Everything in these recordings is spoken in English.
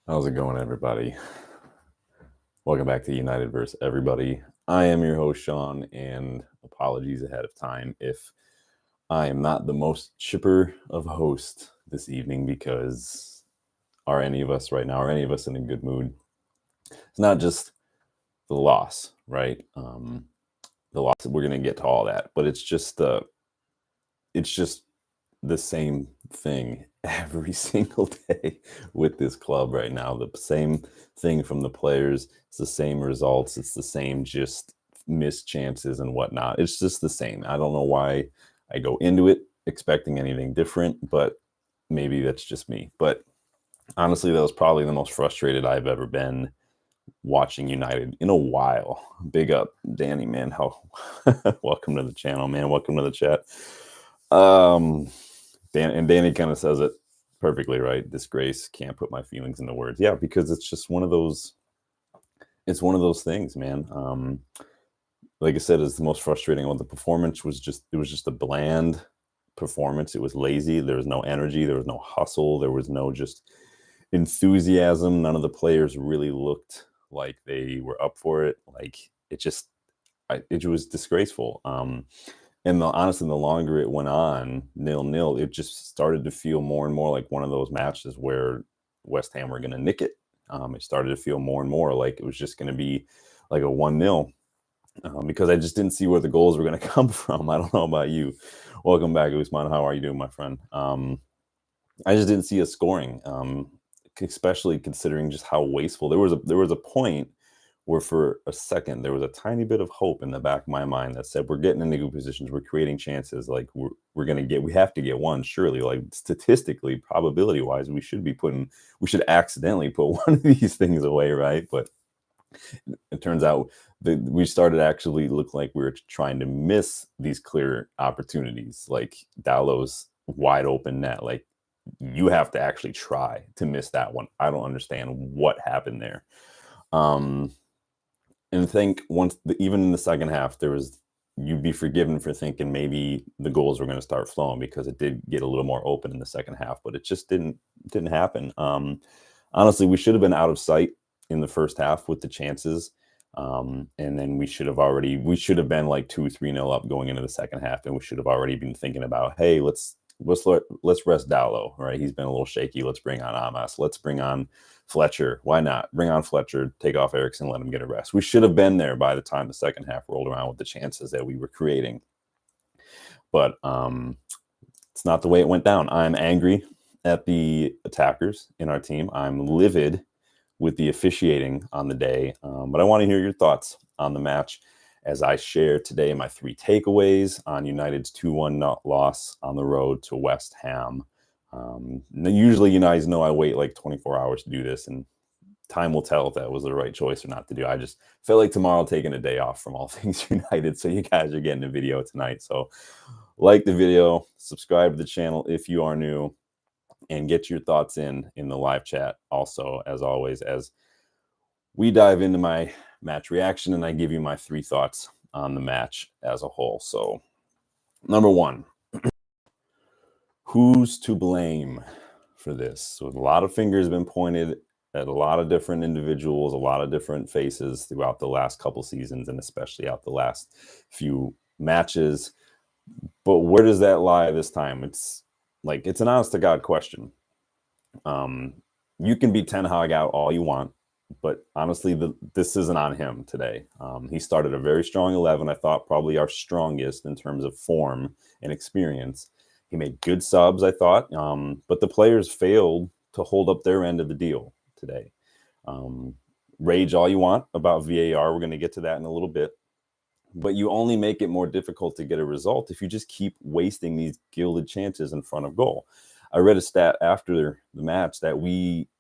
How's it going, everybody? Welcome back to United vs. Everybody. I am your host, Sean, and apologies ahead of time if I am not the most chipper of hosts this evening, because are any of us right now, are any of us in a good mood? It's not just the loss, right? The loss, we're going to get to all that, but it's just the same thing every single day with this club right now. The same thing from the players. It's the same results. It's the same just missed chances and whatnot. It's just the same. I don't know why I go into it expecting anything different, but maybe that's just me. But honestly, that was probably the most frustrated I've ever been watching United in a while. Big up, Danny, man. How welcome to the channel, man. Welcome to the chat. Danny kind of says it perfectly, right? Disgrace, can't put my feelings into words. Yeah, because it's just one of those. It's one of those things, man. Like I said, is the most frustrating one. The performance was just a bland performance. It was lazy. There was no energy. There was no hustle. There was no just enthusiasm. None of the players really looked like they were up for it. Like it was disgraceful. And honestly, the longer it went on, 0-0, it just started to feel more and more like one of those matches where West Ham were going to nick it. It started to feel more and more like it was just going to be like a 1-0, because I just didn't see where the goals were going to come from. I don't know about you. Welcome back, Usman. How are you doing, my friend? I just didn't see a scoring, especially considering just how wasteful. There was a point where for a second there was a tiny bit of hope in the back of my mind that said we're getting into good positions, we're creating chances, like we have to get one, surely, like statistically, probability wise, we should accidentally put one of these things away, right? But it turns out that we started actually look like we were trying to miss these clear opportunities, like Dallow's wide open net. Like, you have to actually try to miss that one. I don't understand what happened there. And I think even in the second half, you'd be forgiven for thinking maybe the goals were going to start flowing, because it did get a little more open in the second half, but it just didn't happen. Honestly, we should have been out of sight in the first half with the chances. And then we should have been like 2-3-0 up going into the second half. And we should have already been thinking about, hey, let's rest Dallow, right? He's been a little shaky. Let's bring on Amas. Let's bring on Fletcher. Why not? Bring on Fletcher, take off Eriksson, let him get a rest. We should have been there by the time the second half rolled around with the chances that we were creating. But it's not the way it went down. I'm angry at the attackers in our team. I'm livid with the officiating on the day. But I want to hear your thoughts on the match as I share today my 3 takeaways on United's 2-1 loss on the road to West Ham. Usually, you guys know I wait like 24 hours to do this, and time will tell if that was the right choice or not to do. I just felt like tomorrow taking a day off from all things United, so you guys are getting a video tonight. So like the video, subscribe to the channel if you are new, and get your thoughts in the live chat also, as always, as we dive into my match reaction and I give you my 3 thoughts on the match as a whole. So, number 1, who's to blame for this? So a lot of fingers have been pointed at a lot of different individuals, a lot of different faces throughout the last couple seasons, and especially out the last few matches. But where does that lie this time? It's an honest to God question. You can be Tenhag out all you want, but honestly, this isn't on him today. He started a very strong 11. I thought probably our strongest in terms of form and experience. He made good subs, I thought, but the players failed to hold up their end of the deal today. Rage all you want about VAR. We're going to get to that in a little bit. But you only make it more difficult to get a result if you just keep wasting these gilded chances in front of goal. I read a stat after the match that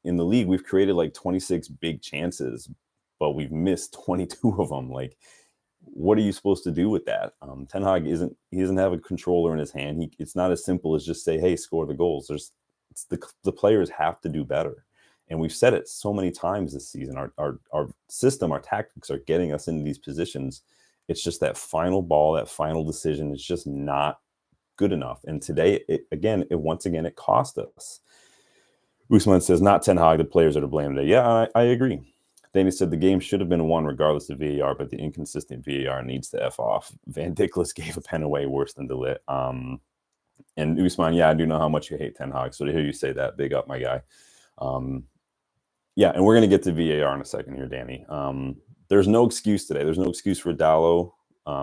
in the league, we've created like 26 big chances, but we've missed 22 of them. Like, what are you supposed to do with that? Tenhag he doesn't have a controller in his hand. It's not as simple as just say, hey, score the goals. The players have to do better. And we've said it so many times this season. Our system, our tactics are getting us into these positions. It's just that final ball, that final decision is just not good enough. And today, once again, it cost us. Usman says, not tenhag, the players are to blame today. Yeah, I agree. Danny said the game should have been won regardless of VAR, but the inconsistent VAR needs to F off. Van Dickless gave a pen away worse than Delit. And Usman, yeah, I do know how much you hate tenhag. So to hear you say that, big up, my guy. Yeah, and we're going to get to VAR in a second here, Danny. There's no excuse today. There's no excuse for Dallo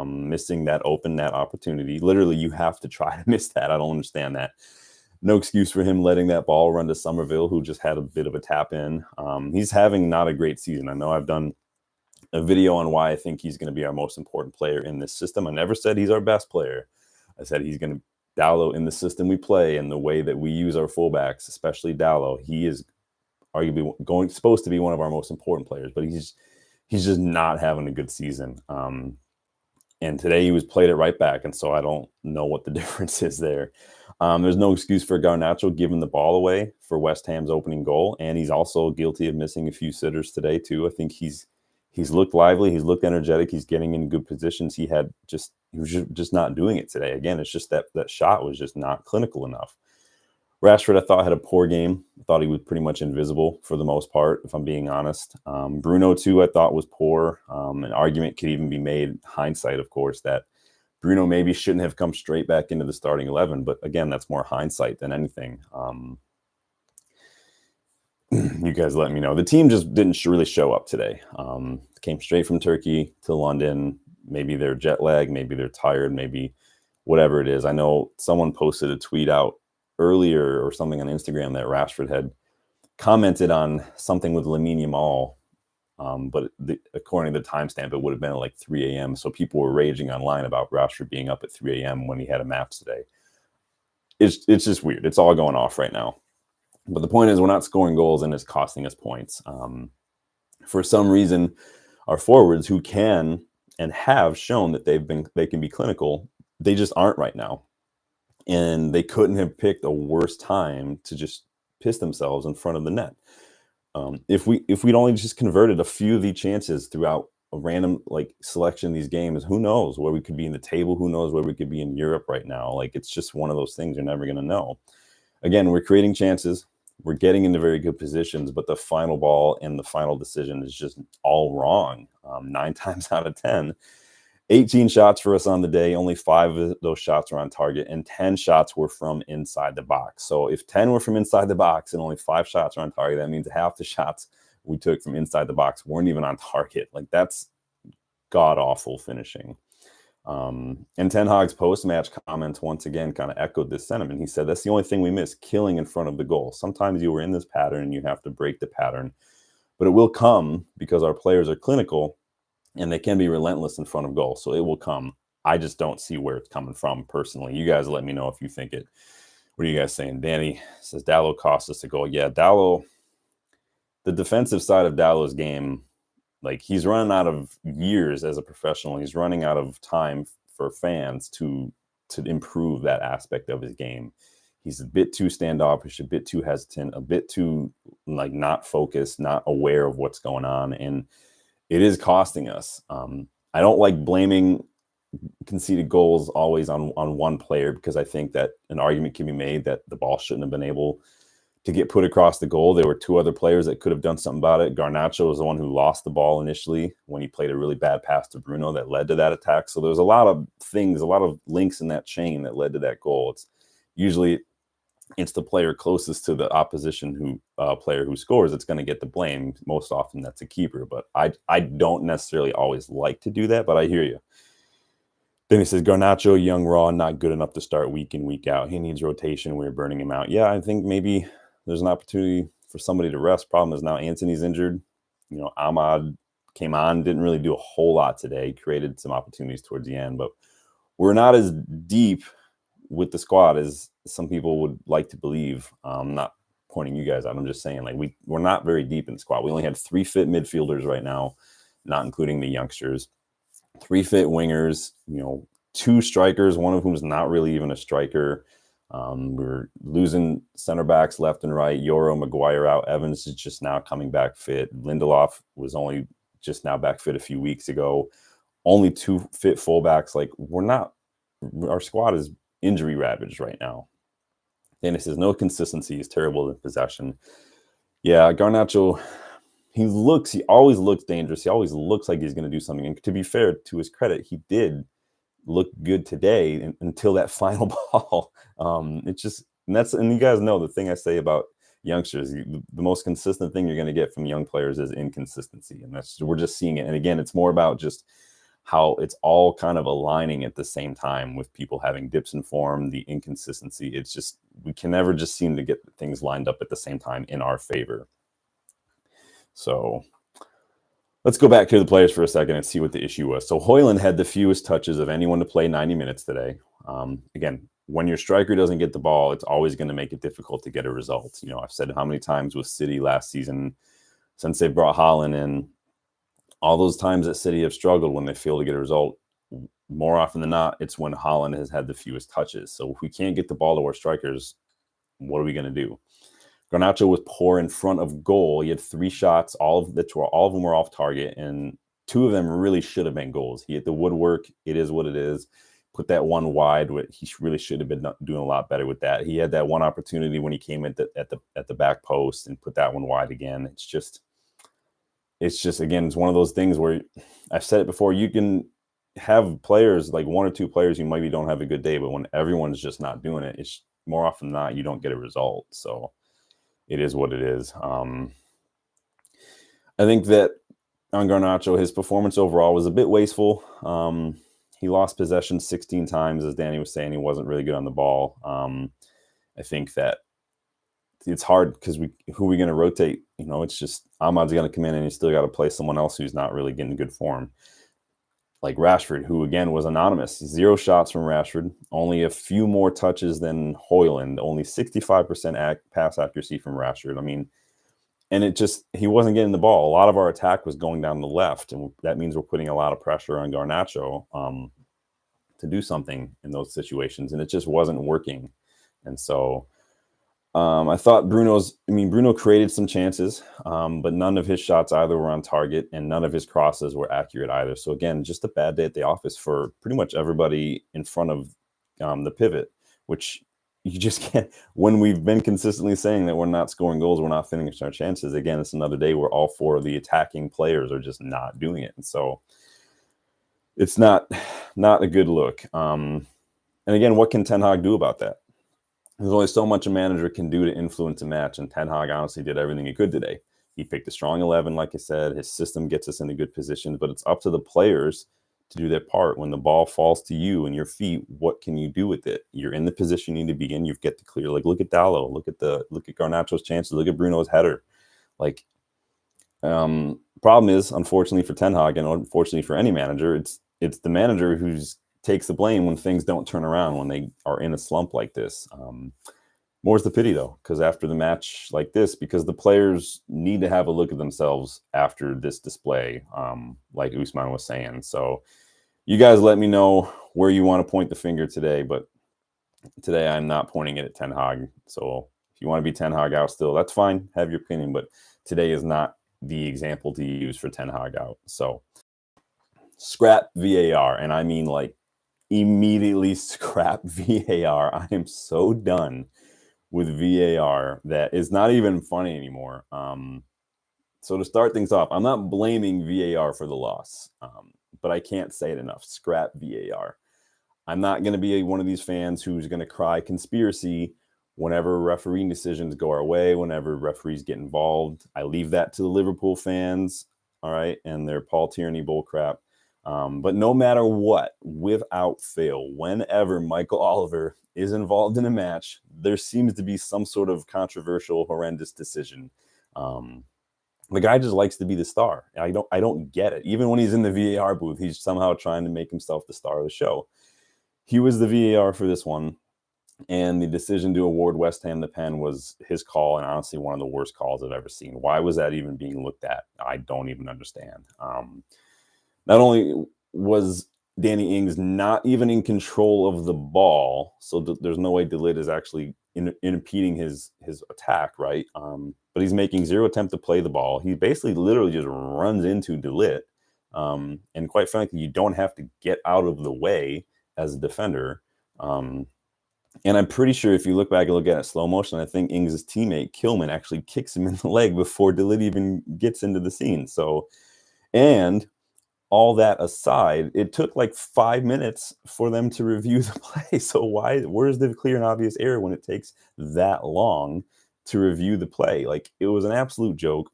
missing that open net opportunity. Literally, you have to try to miss that. I don't understand that. No excuse for him letting that ball run to Somerville, who just had a bit of a tap in. He's having not a great season. I know I've done a video on why I think he's going to be our most important player in this system. I never said he's our best player. I said he's going to Dallo in the system we play and the way that we use our fullbacks, especially Dallo. He is arguably supposed to be one of our most important players, but he's just not having a good season. And today he was played it right back, and so I don't know what the difference is there. There's no excuse for Garnacho giving the ball away for West Ham's opening goal, and he's also guilty of missing a few sitters today too. I think he's looked lively, he's looked energetic, he's getting in good positions. He was just not doing it today. Again, it's just that shot was just not clinical enough. Rashford, I thought, had a poor game. I thought he was pretty much invisible for the most part, if I'm being honest. Bruno, too, I thought was poor. An argument could even be made, hindsight, of course, that Bruno maybe shouldn't have come straight back into the starting 11. But again, that's more hindsight than anything. You guys let me know. The team just didn't really show up today. Came straight from Turkey to London. Maybe they're jet lagged. Maybe they're tired. Maybe whatever it is. I know someone posted a tweet out earlier or something on Instagram that Rashford had commented on something with Lamine Yamal, but according to the timestamp, it would have been at like 3 a.m. So people were raging online about Rashford being up at 3 a.m. when he had a match today. It's just weird. It's all going off right now. But the point is, we're not scoring goals and it's costing us points. For some reason, our forwards who can and have shown that they can be clinical, they just aren't right now. And they couldn't have picked a worse time to just piss themselves in front of the net. If we'd only just converted a few of the chances throughout a random selection of these games, who knows where we could be in the table? Who knows where we could be in Europe right now? It's just one of those things you're never going to know. Again, we're creating chances. We're getting into very good positions, but the final ball and the final decision is just all wrong. 9 times out of 10. 18 shots for us on the day. Only 5 of those shots were on target, and 10 shots were from inside the box. So if 10 were from inside the box and only 5 shots are on target, that means half the shots we took from inside the box weren't even on target. That's god-awful finishing. And Ten Hag's post-match comments once again kind of echoed this sentiment. He said, that's the only thing we miss, killing in front of the goal. Sometimes you were in this pattern and you have to break the pattern, but it will come because our players are clinical and they can be relentless in front of goal. So it will come. I just don't see where it's coming from personally. You guys let me know if you think it. What are you guys saying? Danny says Dallo cost us a goal. Yeah, Dallo, the defensive side of Dallo's game, he's running out of years as a professional. He's running out of time for fans to improve that aspect of his game. He's a bit too standoffish, a bit too hesitant, a bit too not focused, not aware of what's going on. And it is costing us. I don't like blaming conceded goals always on one player, because I think that an argument can be made that the ball shouldn't have been able to get put across the goal. There were 2 other players that could have done something about it. Garnacho was the one who lost the ball initially when he played a really bad pass to Bruno that led to that attack. So there's a lot of things, a lot of links in that chain that led to that goal. It's usually the player closest to the opposition player who scores that's going to get the blame. Most often that's a keeper, but I don't necessarily always like to do that, but I hear you. Then he says, Garnacho, young, raw, not good enough to start week in, week out. He needs rotation. We're burning him out. Yeah, I think maybe there's an opportunity for somebody to rest. Problem is now Anthony's injured. Ahmad came on, didn't really do a whole lot today, created some opportunities towards the end, but we're not as deep with the squad as some people would like to believe. I'm not pointing you guys out. I'm just saying, we're not very deep in the squad. We only had 3 fit midfielders right now, not including the youngsters. 3 fit wingers, 2 strikers, one of whom is not really even a striker. We're losing center backs left and right. Yoro, Maguire out. Evans is just now coming back fit. Lindelof was only just now back fit a few weeks ago. Only 2 fit fullbacks. Our squad is injury ravaged right now. And it says no consistency. He's terrible in possession. Yeah, Garnacho, he always looks dangerous. He always looks like he's going to do something. And to be fair, to his credit, he did look good today until that final ball. It's just, and you guys know the thing I say about youngsters, the most consistent thing you're going to get from young players is inconsistency. And we're just seeing it. And again, it's more about just how it's all kind of aligning at the same time with people having dips in form, the inconsistency. It's just, we can never just seem to get things lined up at the same time in our favor. So let's go back to the players for a second and see what the issue was. So Højlund had the fewest touches of anyone to play 90 minutes today. Again, when your striker doesn't get the ball, it's always going to make it difficult to get a result. You know, I've said how many times with City last season, since they brought Haaland in, all those times that City have struggled when they fail to get a result, more often than not, it's when Haaland has had the fewest touches. So if we can't get the ball to our strikers, what are we going to do? Garnacho was poor in front of goal. He had 3 shots, all of them were off target, and 2 of them really should have been goals. He hit the woodwork. It is what it is. Put that one wide. He really should have been doing a lot better with that. He had that one opportunity when he came at the back post and put that one wide again. It's just again, it's one of those things where I've said it before. You can have players, like 1 or 2 players, you maybe don't have a good day, but when everyone's just not doing it, it's more often than not you don't get a result. So it is what it is. I think that on Garnacho, his performance overall was a bit wasteful. He lost possession 16 times, as Danny was saying. He wasn't really good on the ball. I think that it's hard because who are we going to rotate? You know, it's just Ahmad's going to come in and you still got to play someone else who's not really getting good form. Like Rashford, who again was anonymous. 0 shots from Rashford, only a few more touches than Højlund, only 65% pass accuracy from Rashford. I mean, and he wasn't getting the ball. A lot of our attack was going down the left, and that means we're putting a lot of pressure on Garnacho to do something in those situations, and it just wasn't working. And so I thought Bruno created some chances, but none of his shots either were on target, and none of his crosses were accurate either. So again, just a bad day at the office for pretty much everybody in front of the pivot, which you just can't. When we've been consistently saying that we're not scoring goals, we're not finishing our chances. Again, it's another day where all 4 of the attacking players are just not doing it, and so it's not a good look. And again, what can Ten Hag do about that? There's only so much a manager can do to influence a match, and Ten Hag honestly did everything he could today. He picked a strong 11, like I said. His system gets us into good positions, but it's up to the players to do their part. When the ball falls to you and your feet, what can you do with it? You're in the position you need to be in. You get the clear. Like, look at Dalot. Look at Garnacho's chances. Look at Bruno's header. Like, problem is, unfortunately for Ten Hag, and unfortunately for any manager, it's the manager who's takes the blame when things don't turn around, when they are in a slump like this. More's the pity, though, because after the match like this, because the players need to have a look at themselves after this display, like Usman was saying. So you guys let me know where you want to point the finger today, but today I'm not pointing it at Ten Hag. So if you want to be Ten Hag out still, that's fine. Have your opinion, but today is not the example to use for Ten Hag out. So scrap VAR, and I mean like immediately scrap VAR. I am so done with VAR that it's not even funny anymore. So to start things off, I'm not blaming VAR for the loss, but I can't say it enough. Scrap VAR. I'm not going to be one of these fans who's going to cry conspiracy whenever refereeing decisions go our way, whenever referees get involved. I leave that to the Liverpool fans, all right, and their Paul Tierney bullcrap. But no matter what, without fail, whenever Michael Oliver is involved in a match, there seems to be some sort of controversial, horrendous decision. The guy just likes to be the star. I don't get it. Even when he's in the VAR booth, he's somehow trying to make himself the star of the show. He was the VAR for this one, and the decision to award West Ham the pen was his call, and honestly, one of the worst calls I've ever seen. Why was that even being looked at? I don't even understand. Not only was Danny Ings not even in control of the ball, so there's no way De Ligt is actually impeding his attack, right? But he's making 0 attempt to play the ball. He basically literally just runs into De Ligt. And quite frankly, you don't have to get out of the way as a defender. And I'm pretty sure if you look back and look at it slow motion, I think Ings' teammate Kilman actually kicks him in the leg before DeLitt even gets into the scene. So, and all that aside, it took like 5 minutes for them to review the play. So where's the clear and obvious error when it takes that long to review the play? Like, it was an absolute joke.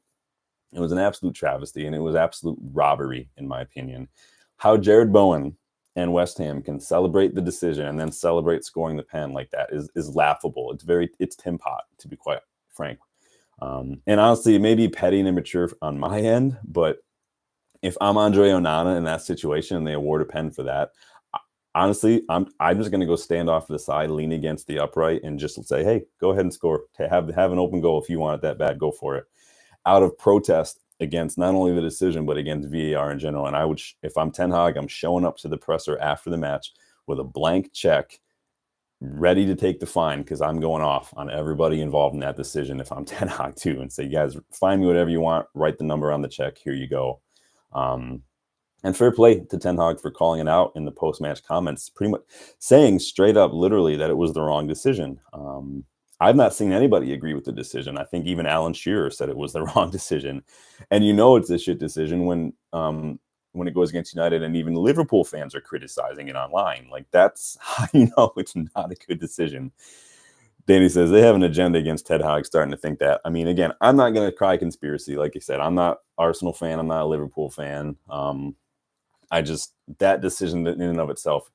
It was an absolute travesty, and it was absolute robbery, in my opinion. How Jared Bowen and West Ham can celebrate the decision and then celebrate scoring the pen like that is laughable. It's Tim Pot, to be quite frank. And honestly, it may be petty and immature on my end, but if I'm Andre Onana in that situation and they award a pen for that, honestly, I'm just going to go stand off to the side, lean against the upright, and just say, hey, go ahead and score. Have an open goal if you want it that bad. Go for it. Out of protest against not only the decision, but against VAR in general. And I would, if I'm Ten Hag, I'm showing up to the presser after the match with a blank check, ready to take the fine, because I'm going off on everybody involved in that decision if I'm Ten Hag too, and say, you guys, fine me whatever you want, write the number on the check, here you go. And fair play to Ten Hag for calling it out in the post-match comments, pretty much saying straight up, literally, that it was the wrong decision. I've not seen anybody agree with the decision. I think even Alan Shearer said it was the wrong decision. And you know it's a shit decision when it goes against United, and even Liverpool fans are criticizing it online. Like, that's how you know it's not a good decision. Danny says they have an agenda against Ten Hag, starting to think that. I mean, again, I'm not going to cry conspiracy. Like I said, I'm not Arsenal fan. I'm not a Liverpool fan. That decision in and of itself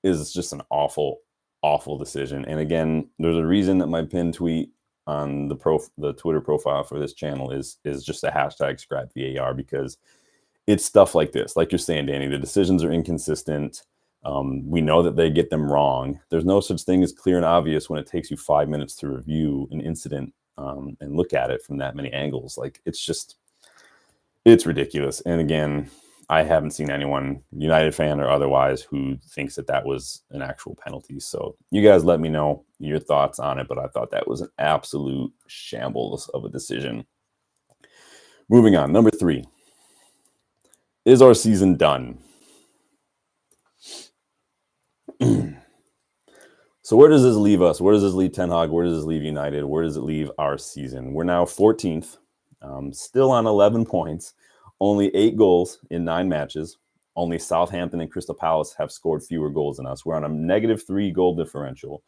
is just an awful, awful decision. And again, there's a reason that my pinned tweet on the Twitter profile for this channel is just a hashtag scrap VAR, because it's stuff like this. Like you're saying, Danny, the decisions are inconsistent. We know that they get them wrong. There's no such thing as clear and obvious when it takes you 5 minutes to review an incident and look at it from that many angles. Like, it's ridiculous. And again, I haven't seen anyone, United fan or otherwise, who thinks that was an actual penalty. So you guys let me know your thoughts on it, but I thought that was an absolute shambles of a decision. Moving on, number 3. Is our season done? So where does this leave us? Where does this leave Ten Hag? Where does this leave United? Where does it leave our season? We're now 14th, still on 11 points, only 8 goals in 9 matches. Only Southampton and Crystal Palace have scored fewer goals than us. We're on a -3 goal differential.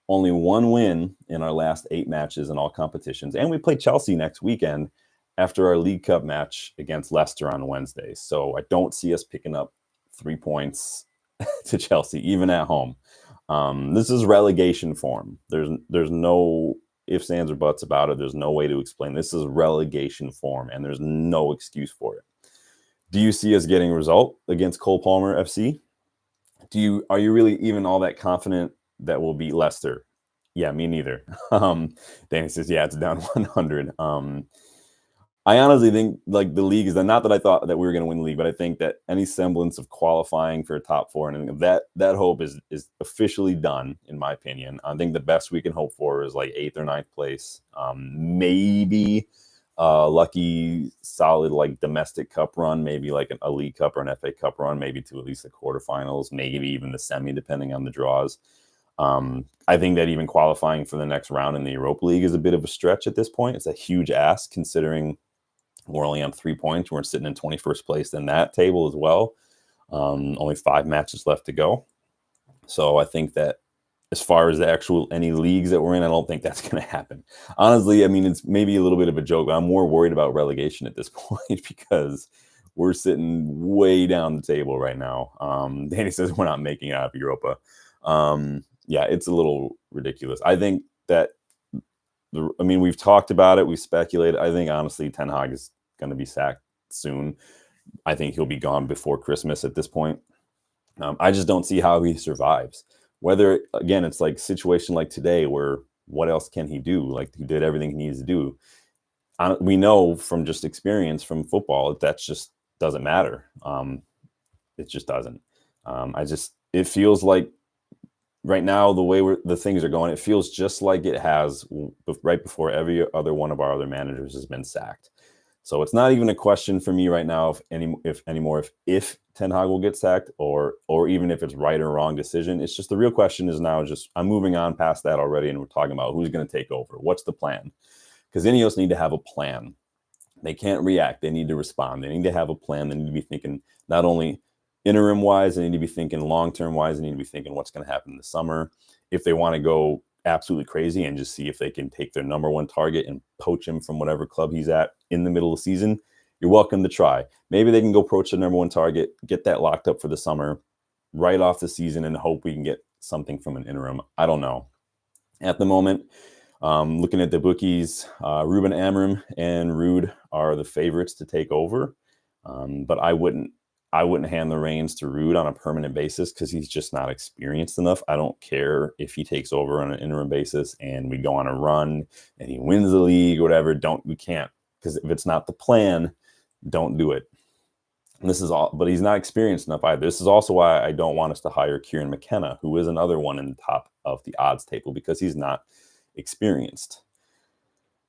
Only 1 win in our last 8 matches in all competitions. And we play Chelsea next weekend after our League Cup match against Leicester on Wednesday. So I don't see us picking up 3 points to Chelsea, even at home. This is relegation form. There's no ifs, ands, or buts about it. There's no way to explain. This is relegation form, and there's no excuse for it. Do you see us getting a result against Cole Palmer FC? Are you really even all that confident that we'll beat Leicester? Yeah, me neither. Danny says, yeah, it's down 100. I honestly think, like, the league is not that I thought that we were going to win the league, but I think that any semblance of qualifying for a top 4 and that hope is officially done, in my opinion. I think the best we can hope for is like 8th or 9th place. Maybe lucky, solid, like, domestic cup run, maybe like a League Cup or an FA Cup run, maybe to at least the quarterfinals, maybe even the semi, depending on the draws. I think that even qualifying for the next round in the Europa League is a bit of a stretch at this point. It's a huge ask, considering we're only on 3 points. We're sitting in 21st place in that table as well. Only 5 matches left to go. So I think that as far as any leagues that we're in, I don't think that's going to happen. Honestly, I mean, it's maybe a little bit of a joke, but I'm more worried about relegation at this point, because we're sitting way down the table right now. Danny says we're not making it out of Europa. Yeah, it's a little ridiculous. I think that we've talked about it. We speculated. I think, honestly, Ten Hag is going to be sacked soon. I think he'll be gone before Christmas at this point. I just don't see how he survives. Whether, again, it's like a situation like today where what else can he do? Like, he did everything he needs to do. We know from just experience from football that just doesn't matter. It just doesn't. It feels like right now, the way the things are going, it feels just like it has right before every other one of our other managers has been sacked. So it's not even a question for me right now if Ten Hag will get sacked or even if it's right or wrong decision. It's just the real question is now just I'm moving on past that already, and we're talking about who's going to take over. What's the plan? Because Ineos need to have a plan. They can't react. They need to respond. They need to have a plan. They need to be thinking not only interim wise, they need to be thinking long-term wise. They need to be thinking what's going to happen in the summer. If they want to go absolutely crazy and just see if they can take their number one target and poach him from whatever club he's at in the middle of the season, you're welcome to try. Maybe they can go poach the number one target, get that locked up for the summer, right off the season, and hope we can get something from an interim. I don't know. At the moment, looking at the bookies, Ruben Amorim and Ruud are the favorites to take over. But I wouldn't hand the reins to Ruud on a permanent basis because he's just not experienced enough. I don't care if he takes over on an interim basis and we go on a run and he wins the league or whatever. We can't, because if it's not the plan, don't do it. And this is all, but he's not experienced enough either. This is also why I don't want us to hire Kieran McKenna, who is another one in the top of the odds table, because he's not experienced.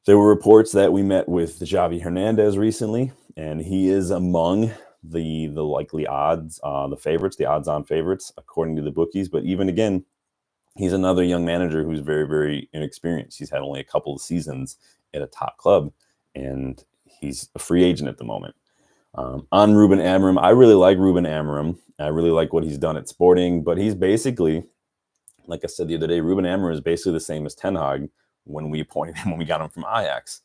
There were reports that we met with Xavi Hernandez recently, and he is among the likely odds, the favorites, the odds-on favorites, according to the bookies. But even again, he's another young manager who's very, very inexperienced. He's had only a couple of seasons at a top club, and he's a free agent at the moment. On Ruben Amorim, I really like Ruben Amorim. I really like what he's done at Sporting, but he's basically, like I said the other day, Ruben Amorim is basically the same as Ten Hag when we appointed him, when we got him from Ajax.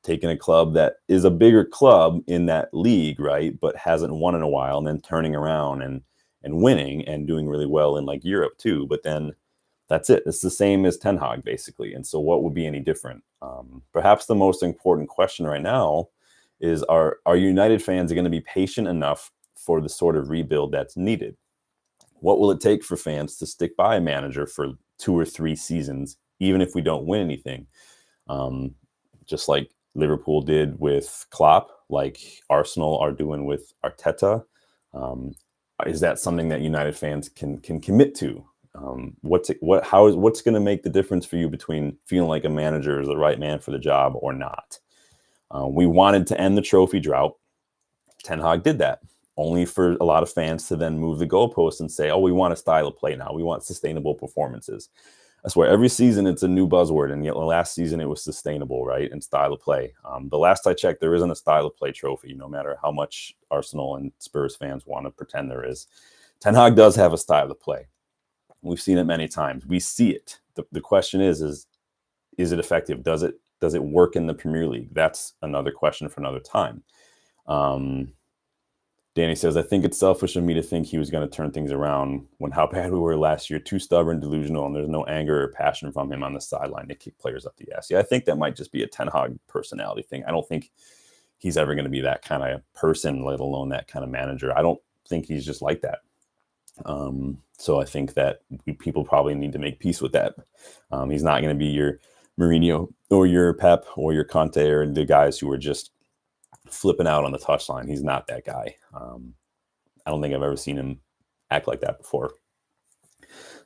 Taking a club that is a bigger club in that league, right, but hasn't won in a while, and then turning around and winning and doing really well in like Europe too. But then that's it. It's the same as Ten Hag basically. And so what would be any different? Perhaps the most important question right now is are United fans going to be patient enough for the sort of rebuild that's needed? What will it take for fans to stick by a manager for 2 or 3 seasons, even if we don't win anything? Just like Liverpool did with Klopp, like Arsenal are doing with Arteta. Is that something that United fans can commit to? What's going to make the difference for you between feeling like a manager is the right man for the job or not? We wanted to end the trophy drought. Ten Hag did that, only for a lot of fans to then move the goalposts and say, oh, we want a style of play now. We want sustainable performances. I swear, every season it's a new buzzword, and yet last season it was sustainable, right, and style of play. The last I checked, there isn't a style of play trophy, no matter how much Arsenal and Spurs fans want to pretend there is. Ten Hag does have a style of play. We've seen it many times. We see it. The question is it effective? Does it work in the Premier League? That's another question for another time. Danny says, I think it's selfish of me to think he was going to turn things around when how bad we were last year. Too stubborn, delusional, and there's no anger or passion from him on the sideline to kick players up the ass. Yeah, I think that might just be a Ten Hag personality thing. I don't think he's ever going to be that kind of person, let alone that kind of manager. I don't think he's just like that. So I think that people probably need to make peace with that. He's not going to be your Mourinho or your Pep or your Conte or the guys who are just flipping out on the touchline. He's not that guy. I don't think I've ever seen him act like that before.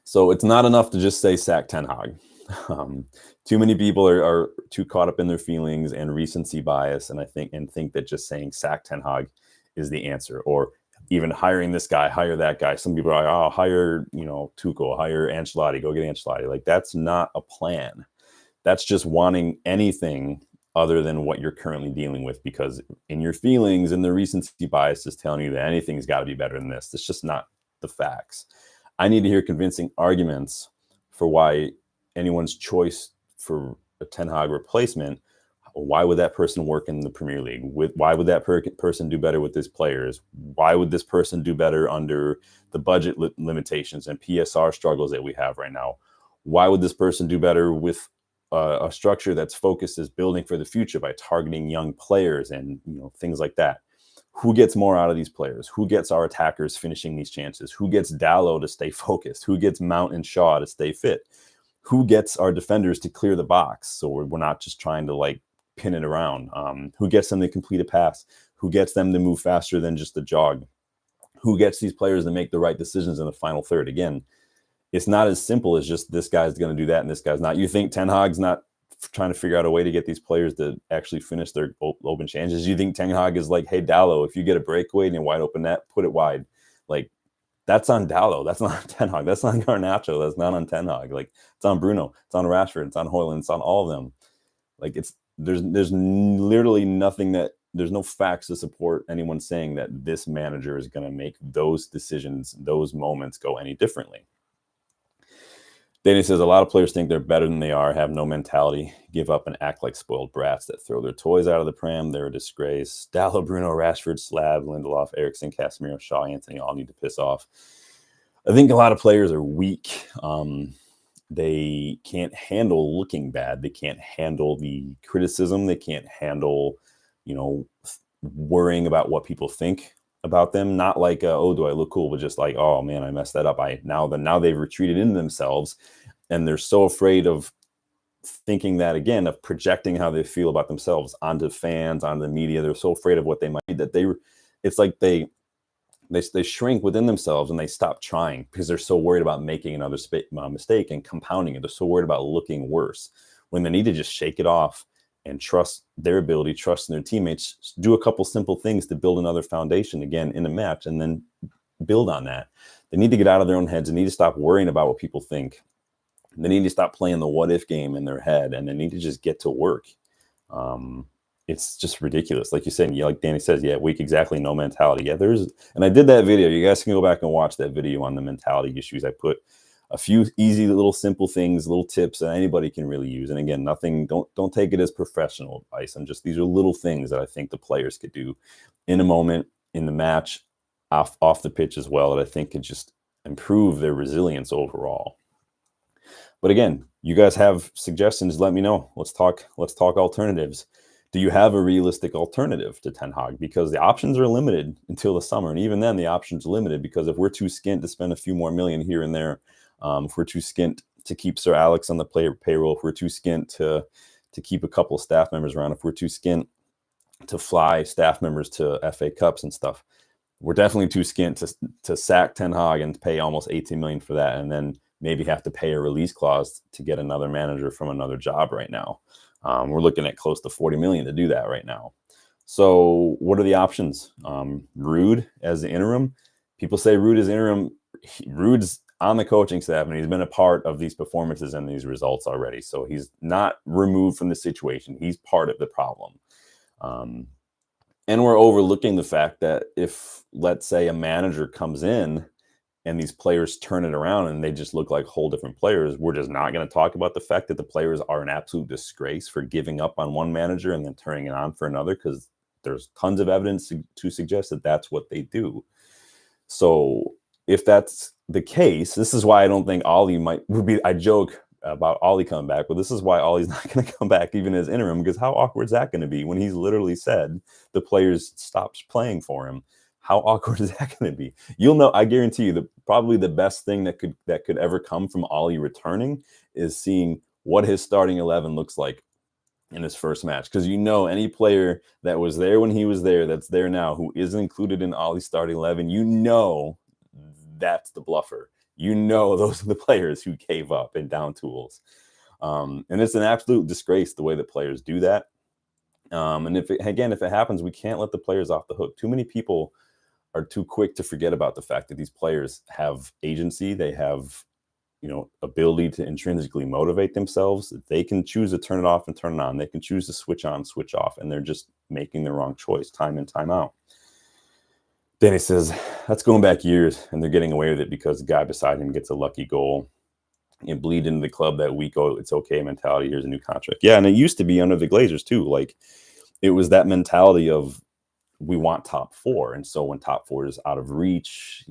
So it's not enough to just say sack Ten Hag. Too many people are too caught up in their feelings and recency bias, and think that just saying sack Ten Hag is the answer, or even hiring this guy, hire that guy. Some people are like, oh, hire Tuchel, hire Ancelotti, go get Ancelotti. Like, that's not a plan. That's just wanting anything other than what you're currently dealing with, because in your feelings and the recency bias is telling you that anything's got to be better than this. It's just not the facts. I need to hear convincing arguments for why anyone's choice for a Ten Hag replacement, why would that person work in the Premier League? Why would that person do better with his players? Why would this person do better under the budget limitations and PSR struggles that we have right now? Why would this person do better with a structure that's focused as building for the future by targeting young players and things like that? Who gets more out of these players? Who gets our attackers finishing these chances? Who gets Dallo to stay focused? Who gets Mount and Shaw to stay fit? Who gets our defenders to clear the box so we're not just trying to pin it around? Who gets them to complete a pass? Who gets them to move faster than just a jog? Who gets these players to make the right decisions in the final third? Again, it's not as simple as just this guy's going to do that and this guy's not. You think Ten Hag's not trying to figure out a way to get these players to actually finish their open chances. You think Tenhag is like, hey, Dallo, if you get a breakaway and a wide open net, put it wide. Like, that's on Dallo. That's not on Tenhag. That's on Garnacho. That's not on Tenhag. Like, it's on Bruno. It's on Rashford. It's on Højlund. It's on all of them. Like, there's literally nothing there's no facts to support anyone saying that this manager is going to make those decisions, those moments go any differently. Danny says, a lot of players think they're better than they are, have no mentality, give up and act like spoiled brats that throw their toys out of the pram. They're a disgrace. Dallo, Bruno, Rashford, Slab, Lindelof, Eriksson, Casemiro, Shaw, Anthony all need to piss off. I think a lot of players are weak. They can't handle looking bad. They can't handle the criticism. They can't handle, worrying about what people think about them. Not like, oh, do I look cool? But just like, oh man, I messed that up. Now they've retreated into themselves, and they're so afraid of thinking that again, of projecting how they feel about themselves onto fans, onto the media. They're so afraid of what they might be that it's like they shrink within themselves and they stop trying because they're so worried about making another mistake and compounding it. They're so worried about looking worse when they need to just shake it off and trust their ability, trust in their teammates, do a couple simple things to build another foundation again in a match and then build on that. They need to get out of their own heads. They need to stop worrying about what people think. They need to stop playing the what if game in their head, and they need to just get to work. It's just ridiculous. Like you said, like Danny says, weak, exactly, no mentality. Yeah, and I did that video. You guys can go back and watch that video on the mentality issues. I put a few easy little simple things, little tips that anybody can really use. And again, nothing, don't take it as professional advice. These are little things that I think the players could do in a moment, in the match, off the pitch as well, that I think could just improve their resilience overall. But again, you guys have suggestions, let me know. Let's talk alternatives. Do you have a realistic alternative to Ten Hag? Because the options are limited until the summer. And even then, the options are limited because if we're too skint to spend a few more million here and there, if we're too skint to keep Sir Alex on the player payroll, if we're too skint to keep a couple of staff members around, if we're too skint to fly staff members to FA Cups and stuff, we're definitely too skint to sack Ten Hag and pay almost 18 million for that, and then maybe have to pay a release clause to get another manager from another job right now. We're looking at close to 40 million to do that right now. So what are the options? Ruud as the interim. People say Ruud is interim. Ruud's on the coaching staff, and he's been a part of these performances and these results already. So he's not removed from the situation. He's part of the problem. And we're overlooking the fact that if, let's say, a manager comes in and these players turn it around and they just look like whole different players, we're just not going to talk about the fact that the players are an absolute disgrace for giving up on one manager and then turning it on for another, because there's tons of evidence to suggest that that's what they do. So if that's the case, this is why I don't think Ollie would be, I joke about Ollie coming back, but this is why Ollie's not going to come back even as interim, because how awkward is that going to be when he's literally said the players stopped playing for him? How awkward is that going to be? You'll know, I guarantee you, probably the best thing that could ever come from Ollie returning is seeing what his starting 11 looks like in his first match. Because any player that was there when he was there, that's there now, who isn't included in Ollie's starting 11, that's the bluffer. Those are the players who gave up and down tools. And it's an absolute disgrace the way that players do that. And if it happens, we can't let the players off the hook. Too many people are too quick to forget about the fact that these players have agency. They have, ability to intrinsically motivate themselves. They can choose to turn it off and turn it on. They can choose to switch on, switch off, and they're just making the wrong choice time in, time out. Danny says, that's going back years, and they're getting away with it because the guy beside him gets a lucky goal. You bleed into the club that week, oh, it's okay mentality, here's a new contract. Yeah, and it used to be under the Glazers too. Like, it was that mentality of, we want top four. And so when top four is out of reach,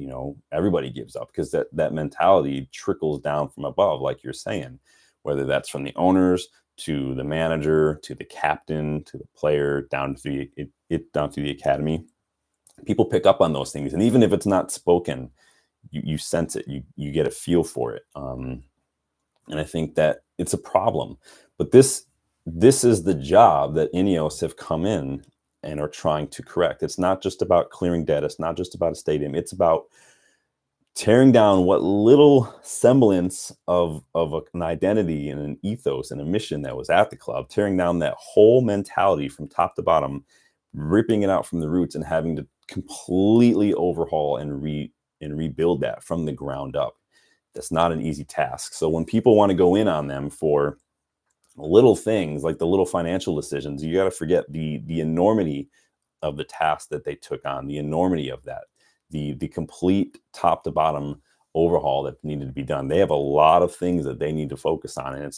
everybody gives up, because that mentality trickles down from above, like you're saying, whether that's from the owners to the manager, to the captain, to the player, down to the academy. People pick up on those things. And even if it's not spoken, you sense it, you get a feel for it. And I think that it's a problem. But this is the job that Ineos have come in and are trying to correct. It's not just about clearing debt. It's not just about a stadium. It's about tearing down what little semblance of an identity and an ethos and a mission that was at the club, tearing down that whole mentality from top to bottom, ripping it out from the roots and having to completely overhaul and rebuild that from the ground up. That's not an easy task. So when people want to go in on them for little things like the little financial decisions, you got to forget the enormity of the task that they took on, the enormity of that, the complete top to bottom overhaul that needed to be done. They have a lot of things that they need to focus on, and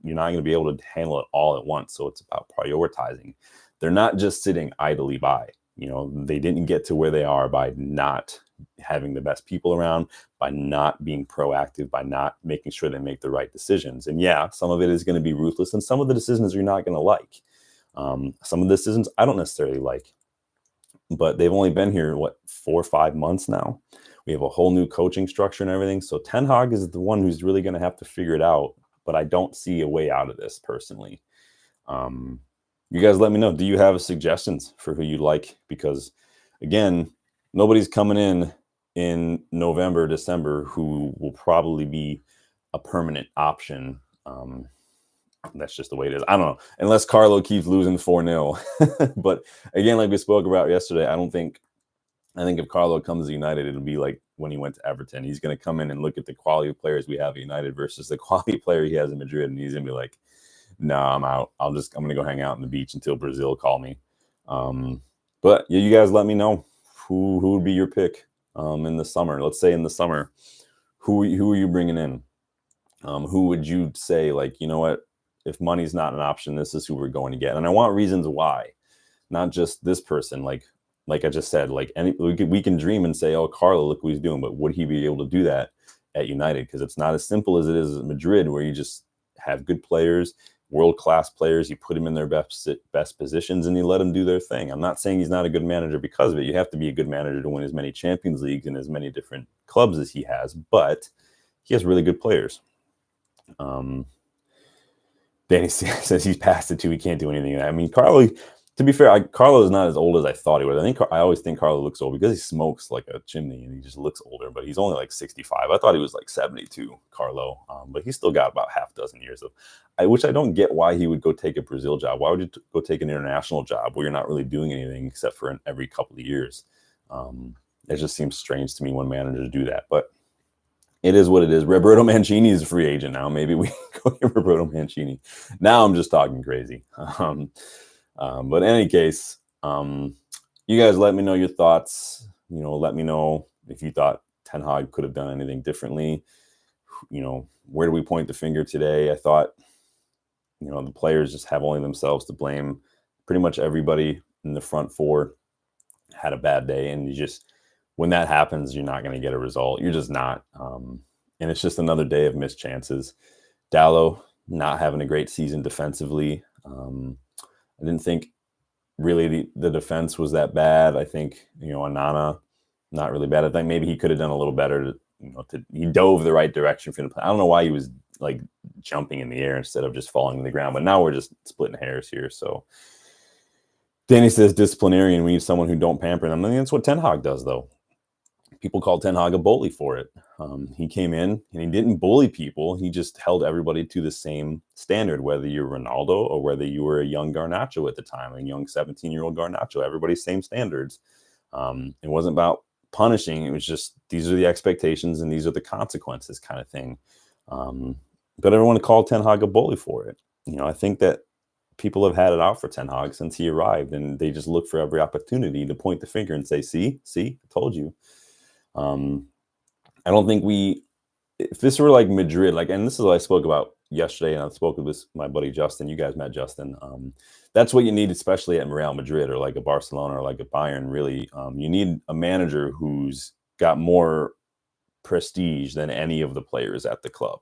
you're not going to be able to handle it all at once. So it's about prioritizing. They're not just sitting idly by. They didn't get to where they are by not having the best people around, by not being proactive, by not making sure they make the right decisions. And yeah, some of it is going to be ruthless, and some of the decisions you're not going to like. Some of the decisions I don't necessarily like, but they've only been here, 4 or 5 months now. We have a whole new coaching structure and everything. So Tenhag is the one who's really going to have to figure it out, but I don't see a way out of this personally. You guys let me know. Do you have suggestions for who you like? Because again, nobody's coming in November, December, who will probably be a permanent option. That's just the way it is. I don't know, unless Carlo keeps losing 4-0. But again, like we spoke about yesterday, I think if Carlo comes to United, it'll be like when he went to Everton. He's going to come in and look at the quality of players we have at United versus the quality player he has in Madrid, and he's going to be like, "No, I'm out. I'm going to go hang out on the beach until Brazil call me." But yeah, you guys let me know who would be your pick in the summer. Let's say in the summer, who are you bringing in? Who would you say, like, you know what? If money's not an option, this is who we're going to get. And I want reasons why, not just this person. Like I just said, like we can dream and say, oh, Carlo, look what he's doing. But would he be able to do that at United? Because it's not as simple as it is at Madrid, where you just have good players, world-class players. You put them in their best positions and you let them do their thing. I'm not saying he's not a good manager because of it. You have to be a good manager to win as many Champions Leagues and as many different clubs as he has. But he has really good players. Danny says he's past it too. He can't do anything. I mean, Carlo, to be fair, Carlo is not as old as I thought he was. I always think Carlo looks old because he smokes like a chimney and he just looks older, but he's only like 65. I thought he was like 72, Carlo. But he's still got about half a dozen years which I don't get why he would go take a Brazil job. Why would you go take an international job where you're not really doing anything except for every couple of years? It just seems strange to me when managers do that, but it is what it is. Roberto Mancini is a free agent now. Maybe we go get Roberto Mancini. Now I'm just talking crazy. But in any case, you guys let me know your thoughts. Let me know if you thought Ten Hag could have done anything differently. Where do we point the finger today? I thought, the players just have only themselves to blame. Pretty much everybody in the front four had a bad day, and when that happens, you're not going to get a result. You're just not. And it's just another day of missed chances. Dallo not having a great season defensively. I didn't think really the defense was that bad. I think, Onana, not really bad. I think maybe he could have done a little better. He dove the right direction for the play. I don't know why he was like jumping in the air instead of just falling to the ground. But now we're just splitting hairs here. So Danny says disciplinarian. We need someone who don't pamper them. I mean, that's what Ten Hag does, though. People call Ten Hag a bully for it. He came in and he didn't bully people. He just held everybody to the same standard, whether you're Ronaldo or whether you were a young Garnacho at the time, a young 17-year-old Garnacho, everybody's same standards. It wasn't about punishing. It was just, these are the expectations and these are the consequences kind of thing. But everyone called Ten Hag a bully for it. I think that people have had it out for Ten Hag since he arrived, and they just look for every opportunity to point the finger and say, see, I told you. I don't think if this were like Madrid, and this is what I spoke about yesterday, and I spoke with my buddy Justin. You guys met Justin. That's what you need, especially at Real Madrid or like a Barcelona or like a Bayern. Really, you need a manager who's got more prestige than any of the players at the club.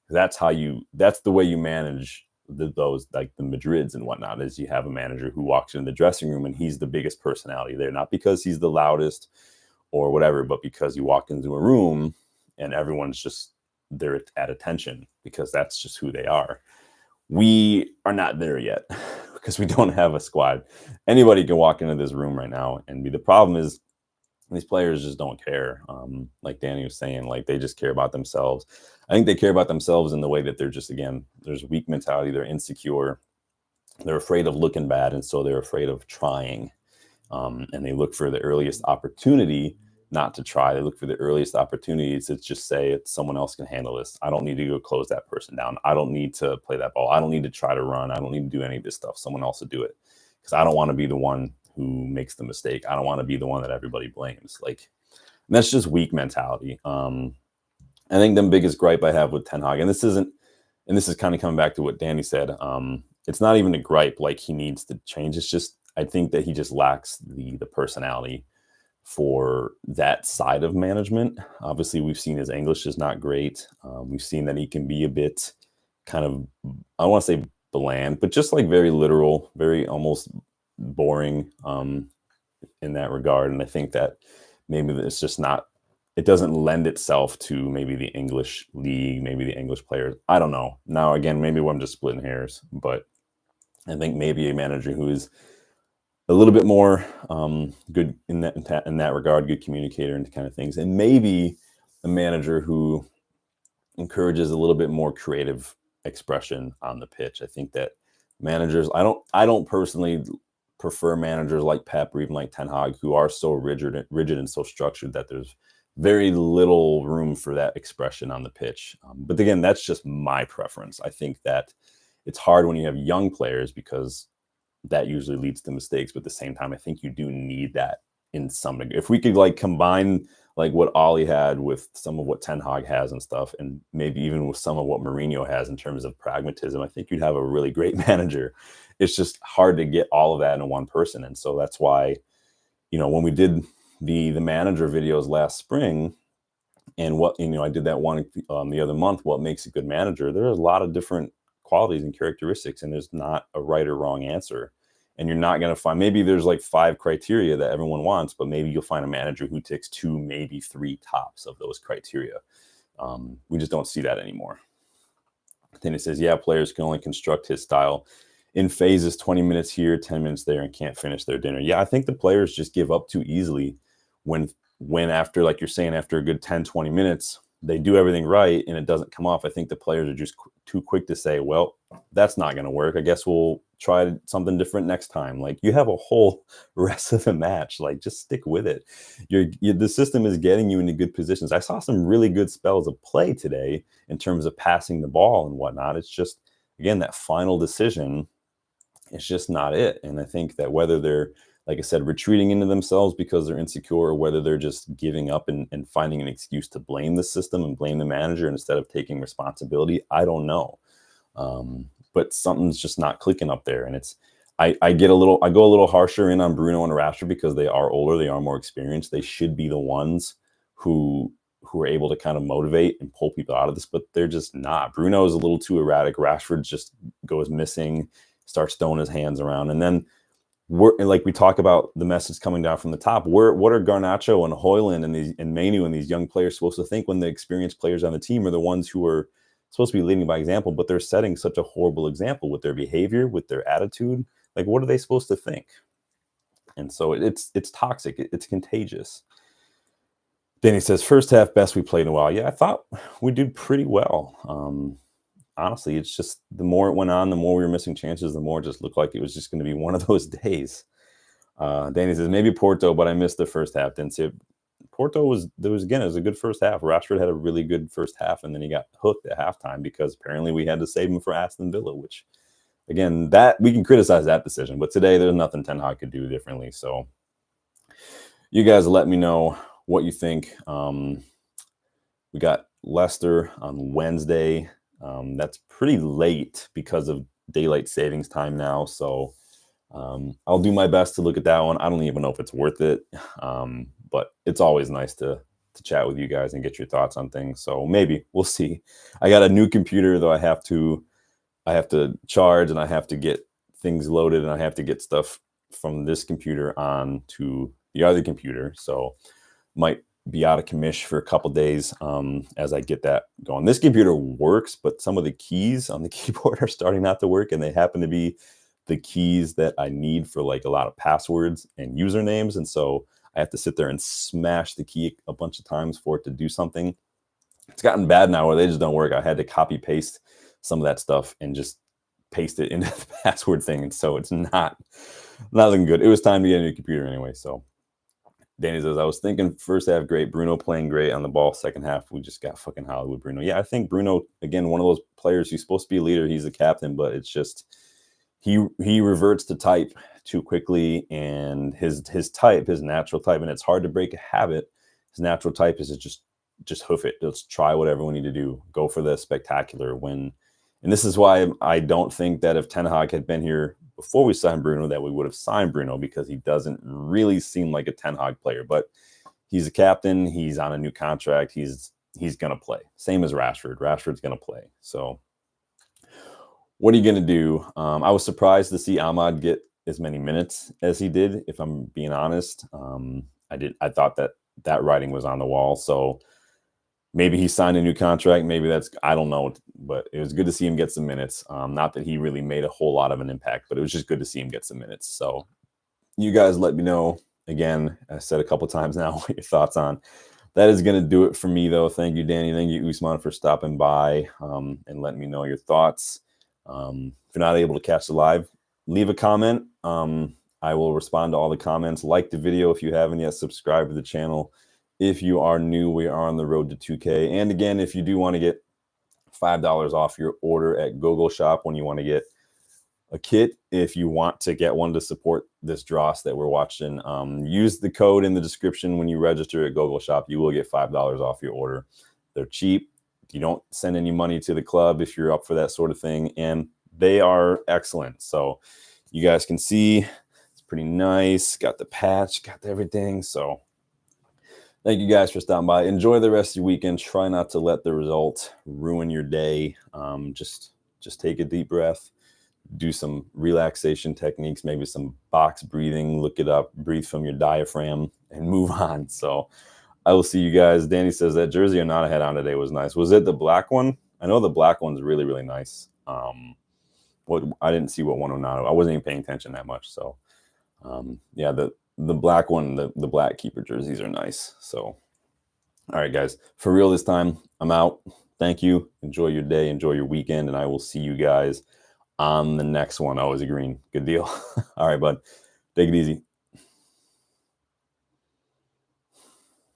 That's the way you manage those, like the Madrids and whatnot, is you have a manager who walks in the dressing room and he's the biggest personality there, not because he's the loudest or whatever, but because you walk into a room and everyone's just there at attention because that's just who they are. We are not there yet because we don't have a squad. Anybody can walk into this room right now and be. The problem is these players just don't care. Like Danny was saying, like they just care about themselves. I think they care about themselves in the way that they're just, again, there's weak mentality, they're insecure, they're afraid of looking bad, and so they're afraid of trying. And they look for the earliest opportunity not to try. They look for the earliest opportunity to just say, it's someone else can handle this. I don't need to go close that person down. I don't need to play that ball. I don't need to try to run. I don't need to do any of this stuff. Someone else will do it, because I don't want to be the one who makes the mistake. I don't want to be the one that everybody blames. Like, that's just weak mentality. I think the biggest gripe I have with Tenhag, and this is kind of coming back to what Danny said. It's not even a gripe like he needs to change. It's just, I think that he just lacks the personality for that side of management. Obviously, we've seen his English is not great. We've seen that he can be a bit kind of, I don't want to say bland, but just like very literal, very almost boring in that regard. And I think that maybe it's just not, it doesn't lend itself to maybe the English league, maybe the English players. I don't know. Now, again, maybe I'm just splitting hairs, but I think maybe a manager who is a little bit more good in that regard, good communicator and kind of things, and maybe a manager who encourages a little bit more creative expression on the pitch. I think that managers, I don't personally prefer managers like Pep or even like Ten Hag, who are so rigid and so structured that there's very little room for that expression on the pitch. But again, that's just my preference. I think that it's hard when you have young players, because that usually leads to mistakes. But at the same time, I think you do need that in some degree. If we could like combine like what Ollie had with some of what Ten Hag has and stuff, and maybe even with some of what Mourinho has in terms of pragmatism, I think you'd have a really great manager. It's just hard to get all of that in one person. And so that's why, when we did the manager videos last spring, and what, I did that one the other month, what makes a good manager, there's a lot of different qualities and characteristics, and there's not a right or wrong answer. And you're not going to find, maybe there's like 5 criteria that everyone wants, but maybe you'll find a manager who ticks 2, maybe 3 tops of those criteria. We just don't see that anymore. Then it says, yeah, players can only construct his style in phases, 20 minutes here, 10 minutes there, and can't finish their dinner. Yeah, I think the players just give up too easily when after, like you're saying, after a good 10, 20 minutes, they do everything right and it doesn't come off. I think the players are just too quick to say, well, that's not going to work. I guess we'll try something different next time. Like, you have a whole rest of the match. Like, just stick with it. The system is getting you into good positions. I saw some really good spells of play today in terms of passing the ball and whatnot. It's just, again, that final decision, it's just not it. And I think that whether they're, like I said, retreating into themselves because they're insecure, or whether they're just giving up and finding an excuse to blame the system and blame the manager instead of taking responsibility, I don't know. But something's just not clicking up there. And I go a little harsher in on Bruno and Rashford because they are older, they are more experienced. They should be the ones who are able to kind of motivate and pull people out of this, but they're just not. Bruno is a little too erratic. Rashford just goes missing, starts throwing his hands around, and then like we talk about the message coming down from the top. What are Garnacho and Højlund and Manu and these young players supposed to think when the experienced players on the team are the ones who are supposed to be leading by example, but they're setting such a horrible example with their behavior, with their attitude? Like, what are they supposed to think? And so it's toxic. It's contagious. Then he says, first half best we played in a while. Yeah, I thought we did pretty well. Honestly, it's just the more it went on, the more we were missing chances, the more it just looked like it was just going to be one of those days. Danny says, maybe Porto, but I missed the first half. Didn't see it. Porto was a good first half. Rashford had a really good first half, and then he got hooked at halftime because apparently we had to save him for Aston Villa, which, again, that we can criticize that decision. But today there's nothing Ten Hag could do differently. So you guys let me know what you think. We got Leicester on Wednesday. That's pretty late because of daylight savings time now. So I'll do my best to look at that one. I don't even know if it's worth it. But it's always nice to chat with you guys and get your thoughts on things. So maybe we'll see. I got a new computer, though. I have to charge, and I have to get things loaded, and I have to get stuff from this computer on to the other computer. So might be out of commish for a couple days as I get that going. This computer works, but some of the keys on the keyboard are starting not to work, and they happen to be the keys that I need for like a lot of passwords and usernames. And so I have to sit there and smash the key a bunch of times for it to do something. It's gotten bad now where they just don't work. I had to copy paste some of that stuff and just paste it into the password thing. And so it's not looking good. It was time to get a new computer anyway. So Danny says, I was thinking first half great, Bruno playing great on the ball. Second half, we just got fucking Hollywood Bruno. Yeah, I think Bruno, again, one of those players who's supposed to be a leader. He's the captain, but it's just he reverts to type too quickly, and his type, his natural type, and it's hard to break a habit. His natural type is to just hoof it. Let's try whatever we need to do. Go for the spectacular win. And this is why I don't think that if Ten Hag had been here before we signed Bruno, that we would have signed Bruno, because he doesn't really seem like a Ten Hag player. But he's a captain. He's on a new contract. He's going to play. Same as Rashford. Rashford's going to play. So what are you going to do? I was surprised to see Ahmad get as many minutes as he did, if I'm being honest. I thought that writing was on the wall. So maybe he signed a new contract. Maybe that's, I don't know. But it was good to see him get some minutes. Not that he really made a whole lot of an impact, but it was just good to see him get some minutes. So you guys let me know. Again, I said a couple times now what your thoughts on. That is going to do it for me, though. Thank you, Danny. Thank you, Usman, for stopping by and letting me know your thoughts. If you're not able to catch the live, leave a comment. I will respond to all the comments. Like the video if you haven't yet. Subscribe to the channel. If you are new, we are on the road to 2K. And again, if you do want to get $5 off your order at GoGoalShop when you want to get a kit, if you want to get one to support this dross that we're watching, use the code in the description when you register at GoGoalShop. You will get $5 off your order. They're cheap. You don't send any money to the club if you're up for that sort of thing, and they are excellent. So you guys can see it's pretty nice. Got the patch, got everything. So thank you guys for stopping by. Enjoy the rest of your weekend. Try not to let the result ruin your day. Just take a deep breath. Do some relaxation techniques, maybe some box breathing. Look it up. Breathe from your diaphragm and move on. So I will see you guys. Danny says that jersey Onana had on today was nice. Was it the black one? I know the black one's really, really nice. I didn't see what one Onana. I wasn't even paying attention that much. So yeah, the black one, the black keeper jerseys are nice. So all right, guys, for real this time, I'm out. Thank you. Enjoy your day. Enjoy your weekend. And I will see you guys on the next one. Always a green. Good deal. All right, bud. Take it easy.